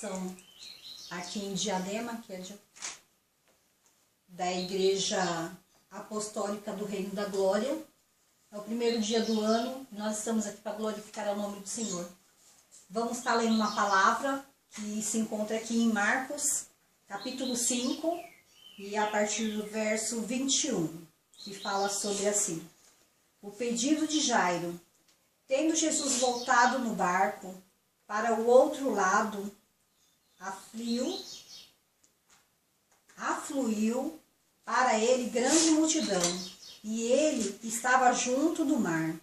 São aqui em Diadema, que é da Igreja Apostólica do Reino da Glória. É o primeiro dia do ano, nós estamos aqui para glorificar o nome do Senhor. Vamos estar lendo uma palavra que se encontra aqui em Marcos, capítulo 5, e a partir do verso 21, que fala sobre assim: o pedido de Jairo. Tendo Jesus voltado no barco para o outro lado, afluiu para ele grande multidão, e ele estava junto do mar.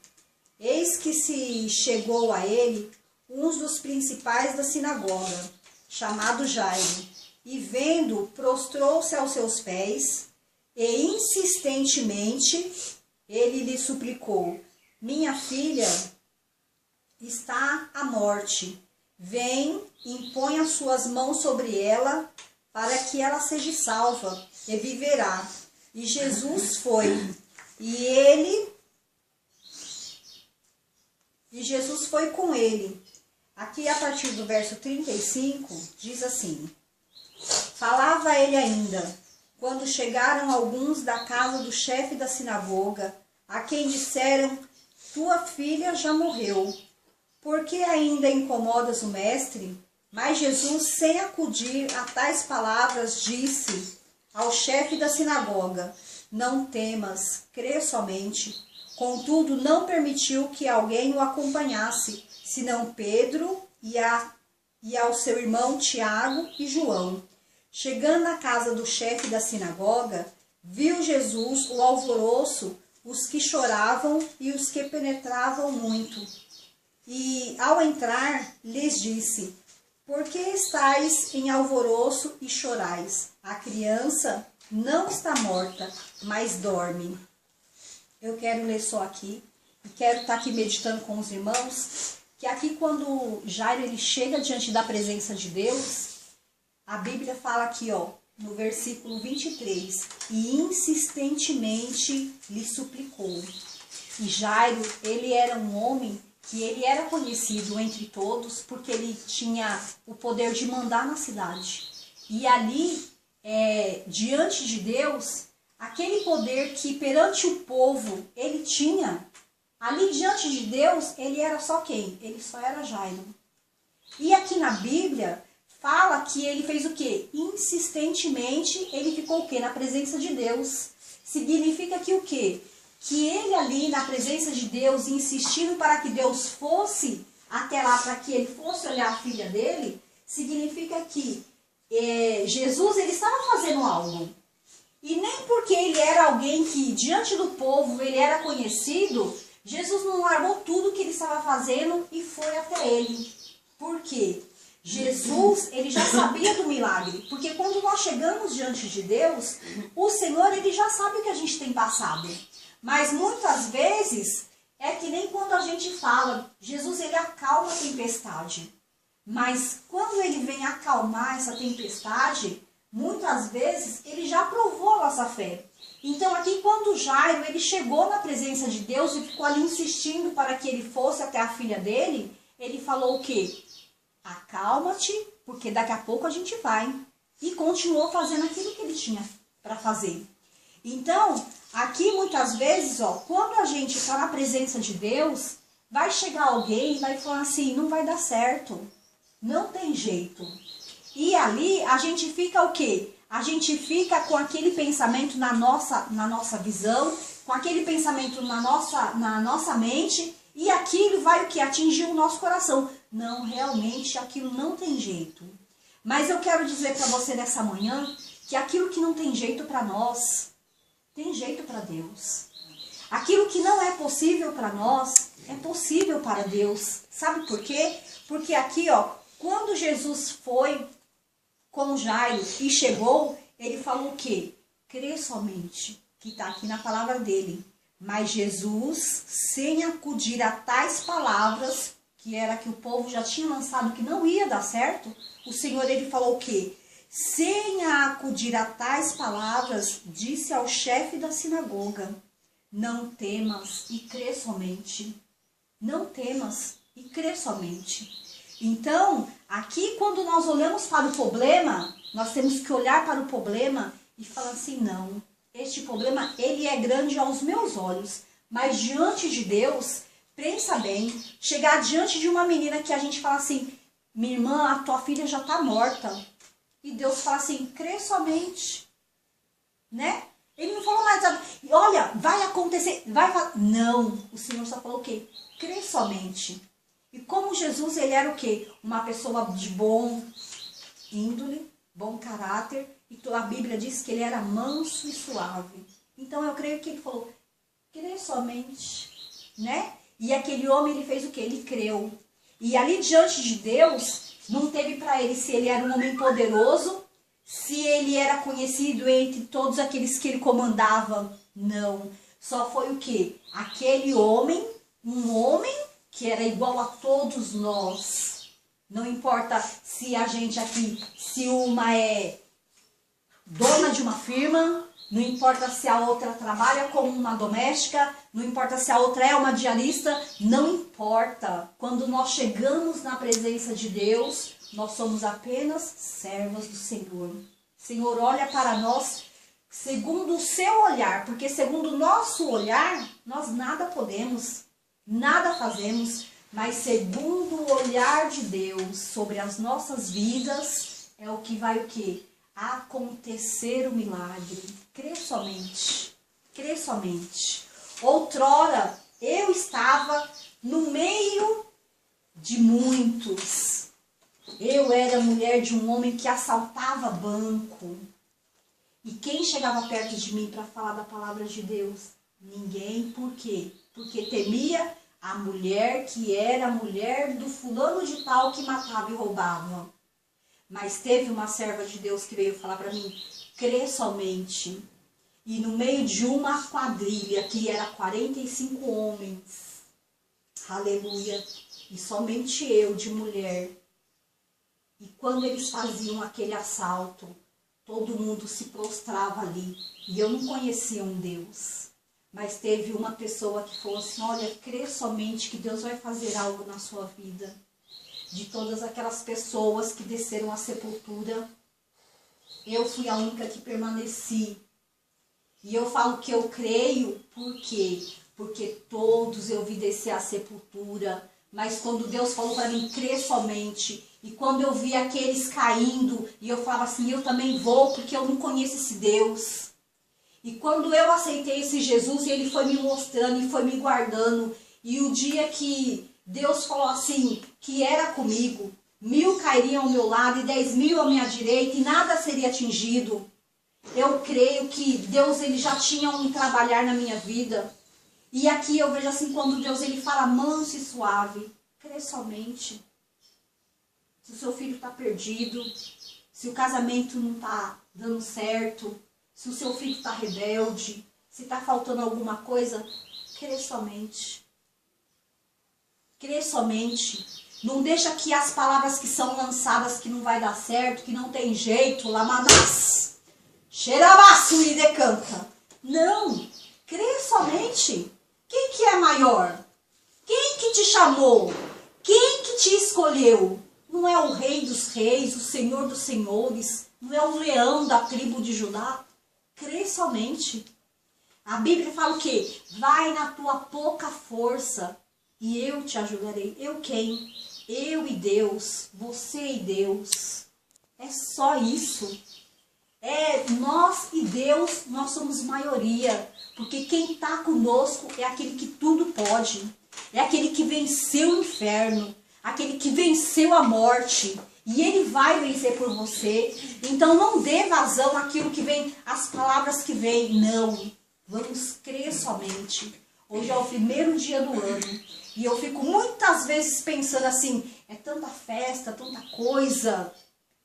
Eis que se chegou a ele um dos principais da sinagoga, chamado Jairo, e vendo, prostrou-se aos seus pés, e insistentemente ele lhe suplicou: minha filha está à morte. Vem, impõe as suas mãos sobre ela, para que ela seja salva, e viverá. E Jesus foi, e Jesus foi com ele. Aqui, a partir do verso 35, diz assim: falava ele ainda, quando chegaram alguns da casa do chefe da sinagoga, a quem disseram: tua filha já morreu, por que ainda incomodas o mestre? Mas Jesus, sem acudir a tais palavras, disse ao chefe da sinagoga: não temas, crê somente. Contudo, não permitiu que alguém o acompanhasse, senão Pedro e ao seu irmão Tiago e João. Chegando à casa do chefe da sinagoga, viu Jesus o alvoroço, os que choravam e os que penetravam muito. E, ao entrar, lhes disse: por que estáis em alvoroço e chorais? A criança não está morta, mas dorme. Eu quero ler só aqui, e quero estar aqui meditando com os irmãos, que aqui quando Jairo ele chega diante da presença de Deus, a Bíblia fala aqui, ó, no versículo 23, e insistentemente lhe suplicou. E Jairo, ele era um homem que ele era conhecido entre todos, porque ele tinha o poder de mandar na cidade. E ali, diante de Deus, aquele poder que perante o povo ele tinha, ali diante de Deus, ele era só quem? Ele só era Jairo. E aqui na Bíblia, fala que ele fez o quê? Insistentemente, ele ficou o quê? Na presença de Deus. Significa que o quê? Que ele ali na presença de Deus, insistindo para que Deus fosse até lá, para que ele fosse olhar a filha dele, significa que Jesus ele estava fazendo algo. E nem porque ele era alguém que diante do povo ele era conhecido, Jesus não largou tudo que ele estava fazendo e foi até ele. Por quê? Jesus, ele já sabia do milagre, porque quando nós chegamos diante de Deus, o Senhor, ele já sabe o que a gente tem passado. Mas muitas vezes, é que nem quando a gente fala, Jesus, ele acalma a tempestade. Mas quando ele vem acalmar essa tempestade, muitas vezes, ele já provou a nossa fé. Então aqui quando Jairo, ele chegou na presença de Deus e ficou ali insistindo para que ele fosse até a filha dele, ele falou o quê? Acalma-te, porque daqui a pouco a gente vai. E continuou fazendo aquilo que ele tinha para fazer. Então, aqui muitas vezes, ó, quando a gente está na presença de Deus, vai chegar alguém e vai falar assim: não vai dar certo, não tem jeito. E ali a gente fica o quê? A gente fica com aquele pensamento na nossa visão, com aquele pensamento na nossa mente, e aquilo vai o quê? Atingir o nosso coração. Não, realmente aquilo não tem jeito. Mas eu quero dizer para você nessa manhã que aquilo que não tem jeito para nós, tem jeito para Deus. Aquilo que não é possível para nós, é possível para Deus. Sabe por quê? Porque aqui, ó, quando Jesus foi com Jairo e chegou, ele falou o quê? Crê somente, que está aqui na palavra dele. Mas Jesus, sem acudir a tais palavras, que era que o povo já tinha lançado que não ia dar certo, o Senhor, ele falou o quê? Sem acudir a tais palavras, disse ao chefe da sinagoga: não temas e crê somente. Não temas e crê somente. Então, aqui quando nós olhamos para o problema, nós temos que olhar para o problema e falar assim, não, este problema, ele é grande aos meus olhos, mas diante de Deus, pensa bem, chegar diante de uma menina que a gente fala assim, minha irmã, a tua filha já está morta. E Deus fala assim, crê somente, né? Ele não falou mais, olha, vai acontecer, vai falar. Não, o Senhor só falou o quê? Crê somente. E como Jesus, ele era o quê? Uma pessoa de bom índole, bom caráter. E a Bíblia diz que ele era manso e suave. Então eu creio que ele falou, crê somente, né? E aquele homem, ele fez o quê? Ele creu. E ali diante de Deus, não teve para ele se ele era um homem poderoso, se ele era conhecido entre todos aqueles que ele comandava. Não. Só foi o quê? Aquele homem, um homem que era igual a todos nós. Não importa se a gente aqui, se uma é dona de uma firma, não importa se a outra trabalha como uma doméstica, não importa se a outra é uma diarista, não importa. Quando nós chegamos na presença de Deus, nós somos apenas servas do Senhor. O Senhor olha para nós segundo o seu olhar, porque segundo o nosso olhar, nós nada podemos, nada fazemos, mas segundo o olhar de Deus sobre as nossas vidas, é o que vai o quê? Acontecer o milagre. Crê somente. Crê somente. Outrora, eu estava no meio de muitos. Eu era mulher de um homem que assaltava banco. E quem chegava perto de mim para falar da palavra de Deus? Ninguém. Por quê? Porque temia a mulher que era a mulher do fulano de tal que matava e roubava. Mas teve uma serva de Deus que veio falar para mim, crê somente. E no meio de uma quadrilha, que era 45 homens, aleluia, e somente eu de mulher. E quando eles faziam aquele assalto, todo mundo se prostrava ali. E eu não conhecia um Deus. Mas teve uma pessoa que falou assim, olha, crê somente que Deus vai fazer algo na sua vida. De todas aquelas pessoas que desceram à sepultura, eu fui a única que permaneci. E eu falo que eu creio, por quê? Porque todos eu vi descer à sepultura. Mas quando Deus falou para mim, crê somente. E quando eu vi aqueles caindo, e eu falava assim, eu também vou, porque eu não conheço esse Deus. E quando eu aceitei esse Jesus, ele foi me mostrando e foi me guardando. E o dia que Deus falou assim, que era comigo, 1000 cairiam ao meu lado e 10.000 à minha direita e nada seria atingido. Eu creio que Deus ele já tinha um trabalhar na minha vida. E aqui eu vejo assim, quando Deus ele fala manso e suave, crê somente. Se o seu filho está perdido, se o casamento não está dando certo, se o seu filho está rebelde, se está faltando alguma coisa, crê somente. Crê somente. Não deixa que as palavras que são lançadas que não vai dar certo, que não tem jeito, lamanás, xerabaço e decanta. Não. Crê somente. Quem que é maior? Quem que te chamou? Quem que te escolheu? Não é o Rei dos Reis, o Senhor dos Senhores, não é o leão da tribo de Judá? Crê somente. A Bíblia fala o quê? Vai na tua pouca força e eu te ajudarei. Eu quem? Eu e Deus, você e Deus. É só isso. É nós e Deus, nós somos maioria. Porque quem está conosco é aquele que tudo pode. É aquele que venceu o inferno. Aquele que venceu a morte. E ele vai vencer por você. Então não dê vazão àquilo que vem, às palavras que vêm. Não. Vamos crer somente. Hoje é o primeiro dia do ano. E eu fico muitas vezes pensando assim, é tanta festa, tanta coisa.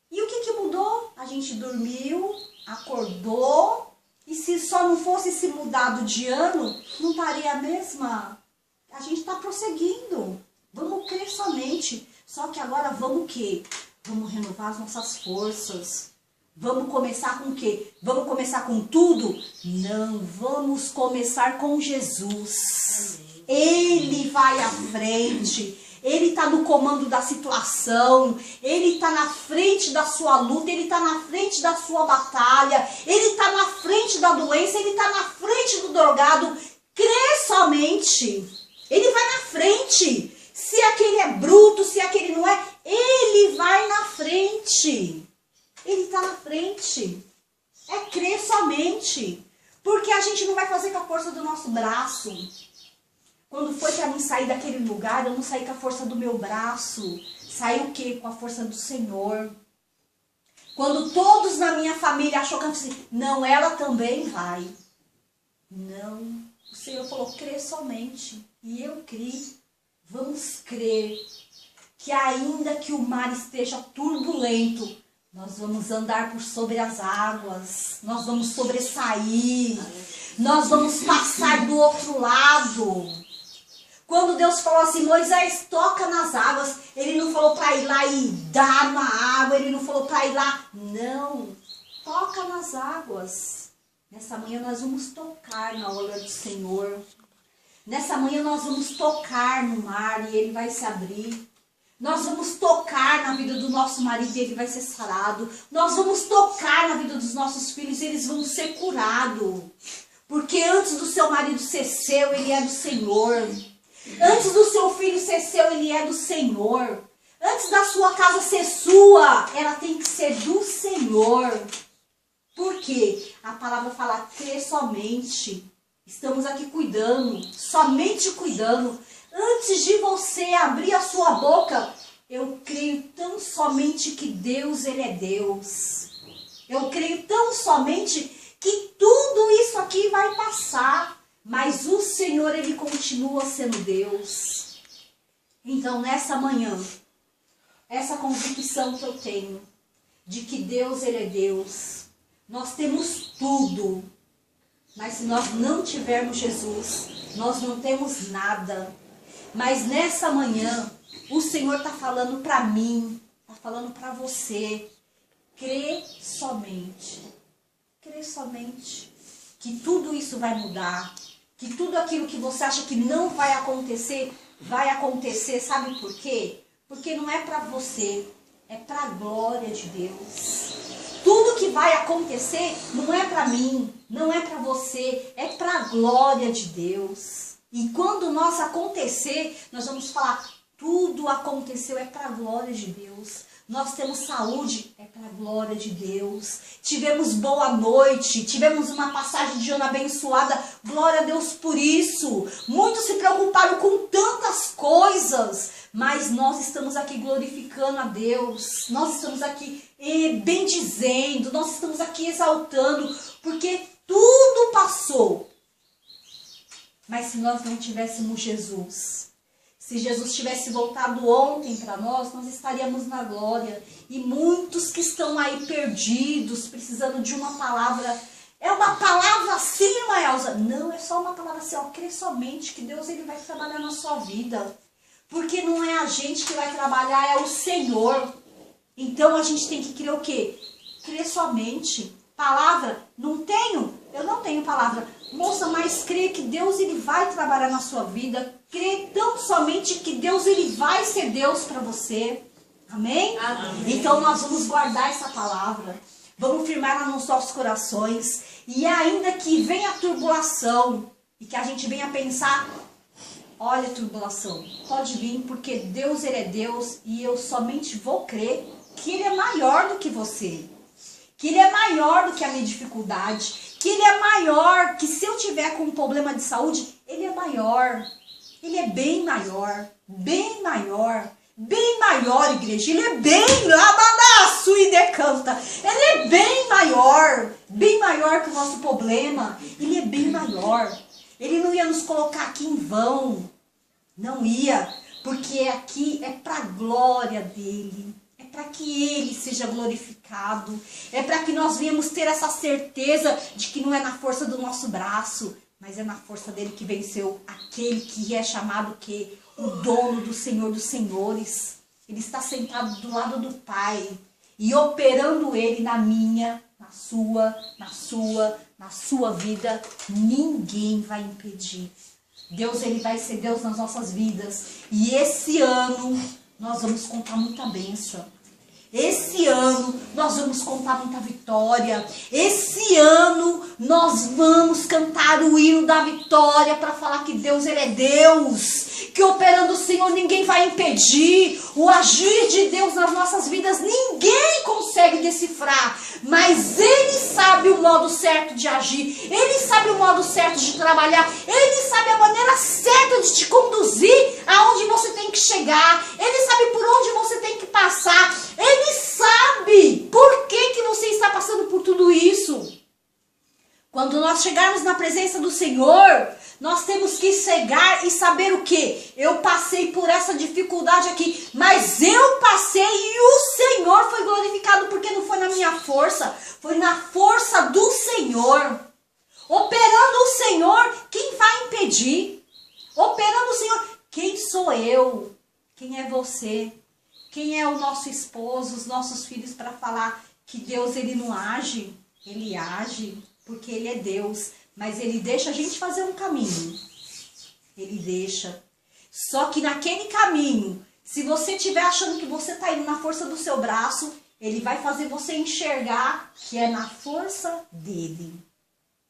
E o que mudou? A gente dormiu, acordou. E se só não fosse esse mudado de ano, não estaria a mesma. A gente está prosseguindo. Vamos crer somente. Só que agora vamos o quê? Vamos renovar as nossas forças. Vamos começar com o quê? Vamos começar com tudo? Não, vamos começar com Jesus. Ele vai à frente. Ele está no comando da situação, Ele está na frente da sua luta, Ele está na frente da sua batalha, Ele está na frente da doença, Ele está na frente do drogado. Crê somente, Ele vai na frente. Se aquele é bruto, se aquele não é, Ele vai na frente. Ele está na frente. É crer somente. Porque a gente não vai fazer com a força do nosso braço. Quando foi para mim sair daquele lugar, eu não saí com a força do meu braço. Saí o quê? Com a força do Senhor. Quando todos na minha família achou que eu disse, não, ela também vai. Não. O Senhor falou, crê somente. E eu criei. Vamos crer que ainda que o mar esteja turbulento, nós vamos andar por sobre as águas, nós vamos sobressair, nós vamos passar do outro lado. Quando Deus falou assim, Moisés, toca nas águas, Ele não falou para ir lá e dar uma água, Ele não falou para ir lá, não, toca nas águas. Nessa manhã nós vamos tocar na obra do Senhor. Nessa manhã nós vamos tocar no mar e ele vai se abrir. Nós vamos tocar na vida do nosso marido e ele vai ser sarado. Nós vamos tocar na vida dos nossos filhos e eles vão ser curados. Porque antes do seu marido ser seu, ele é do Senhor. Antes do seu filho ser seu, ele é do Senhor. Antes da sua casa ser sua, ela tem que ser do Senhor. Por quê? A palavra fala, crê somente. Estamos aqui cuidando, somente cuidando. Antes de você abrir a sua boca, eu creio tão somente que Deus, Ele é Deus. Eu creio tão somente que tudo isso aqui vai passar. Mas o Senhor, Ele continua sendo Deus. Então, nessa manhã, essa convicção que eu tenho, de que Deus, Ele é Deus. Nós temos tudo. Mas se nós não tivermos Jesus, nós não temos nada. Mas nessa manhã, o Senhor está falando para mim, está falando para você. Crê somente. Crê somente. Que tudo isso vai mudar. Que tudo aquilo que você acha que não vai acontecer. Sabe por quê? Porque não é para você, é para a glória de Deus. Tudo que vai acontecer não é para mim, não é para você, é para a glória de Deus. E quando nós acontecer, nós vamos falar, tudo aconteceu, é para a glória de Deus. Nós temos saúde, é para a glória de Deus. Tivemos boa noite, tivemos uma passagem de ano abençoada, glória a Deus por isso. Muitos se preocuparam com tantas coisas, mas nós estamos aqui glorificando a Deus. Nós estamos aqui bendizendo, nós estamos aqui exaltando, porque tudo passou. Mas se nós não tivéssemos Jesus, se Jesus tivesse voltado ontem para nós estaríamos na glória. E muitos que estão aí perdidos, precisando de uma palavra. É uma palavra assim, irmã Elza? Não, é só uma palavra assim, ó, crê somente que Deus, Ele vai trabalhar na sua vida. Porque não é a gente que vai trabalhar, é o Senhor. Então a gente tem que crer o quê? Crer somente. Palavra, não tenho? Eu não tenho palavra. Moça, mas crê que Deus, Ele vai trabalhar na sua vida. Crê tão somente que Deus, Ele vai ser Deus para você. Amém? Amém? Então nós vamos guardar essa palavra. Vamos firmar nos nossos corações. E ainda que venha a tribulação, e que a gente venha pensar, olha a tribulação, pode vir, porque Deus, Ele é Deus, e eu somente vou crer que Ele é maior do que você. Que Ele é maior do que a minha dificuldade. Que Ele é maior, que se eu tiver com um problema de saúde, Ele é maior. Ele é bem maior, bem maior, bem maior, igreja. Ele é bem, labadaço e decanta. Ele é bem maior que o nosso problema. Ele é bem maior. Ele não ia nos colocar aqui em vão. Não ia, porque aqui é para a glória dEle. É para que Ele seja glorificado. É para que nós venhamos ter essa certeza de que não é na força do nosso braço, mas é na força dEle que venceu aquele que é chamado que o dono do Senhor dos Senhores. Ele está sentado do lado do Pai e operando Ele na minha, na sua vida. Ninguém vai impedir. Deus, ele vai ser Deus nas nossas vidas. E esse ano nós vamos contar muita bênção. Esse ano nós vamos contar muita vitória. Esse ano nós vamos cantar o hino da vitória para falar que Deus, ele é Deus. Que operando o Senhor ninguém vai impedir. O agir de Deus nas nossas vidas ninguém consegue decifrar. Mas Ele sabe o modo certo de agir. Ele sabe o modo certo de trabalhar. Ele sabe a maneira certa de te conduzir aonde você tem que chegar. Ele sabe por onde você tem que passar. Ele sabe por que você está passando por tudo isso. Quando nós chegarmos na presença do Senhor, nós temos que chegar e saber o quê? Eu passei por essa dificuldade aqui, mas eu passei e o Senhor foi glorificado, porque não foi na minha força, foi na força do Senhor. Operando o Senhor, quem vai impedir? Operando o Senhor, quem sou eu? Quem é você? Quem é o nosso esposo, os nossos filhos, para falar que Deus, ele não age? Ele age. Porque ele é Deus, mas ele deixa a gente fazer um caminho. Ele deixa. Só que naquele caminho, se você estiver achando que você está indo na força do seu braço, ele vai fazer você enxergar que é na força dele.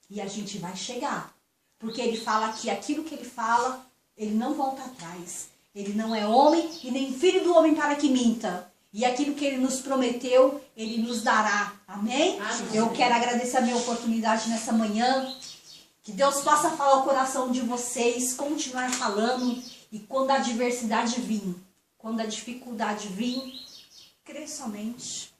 E a gente vai chegar. Porque ele fala que aquilo que ele fala, ele não volta atrás. Ele não é homem e nem filho do homem para que minta. E aquilo que ele nos prometeu, ele nos dará. Amém? Amém? Eu quero agradecer a minha oportunidade nessa manhã. Que Deus possa falar o coração de vocês, continuar falando. E quando a adversidade vir, quando a dificuldade vir, crê somente.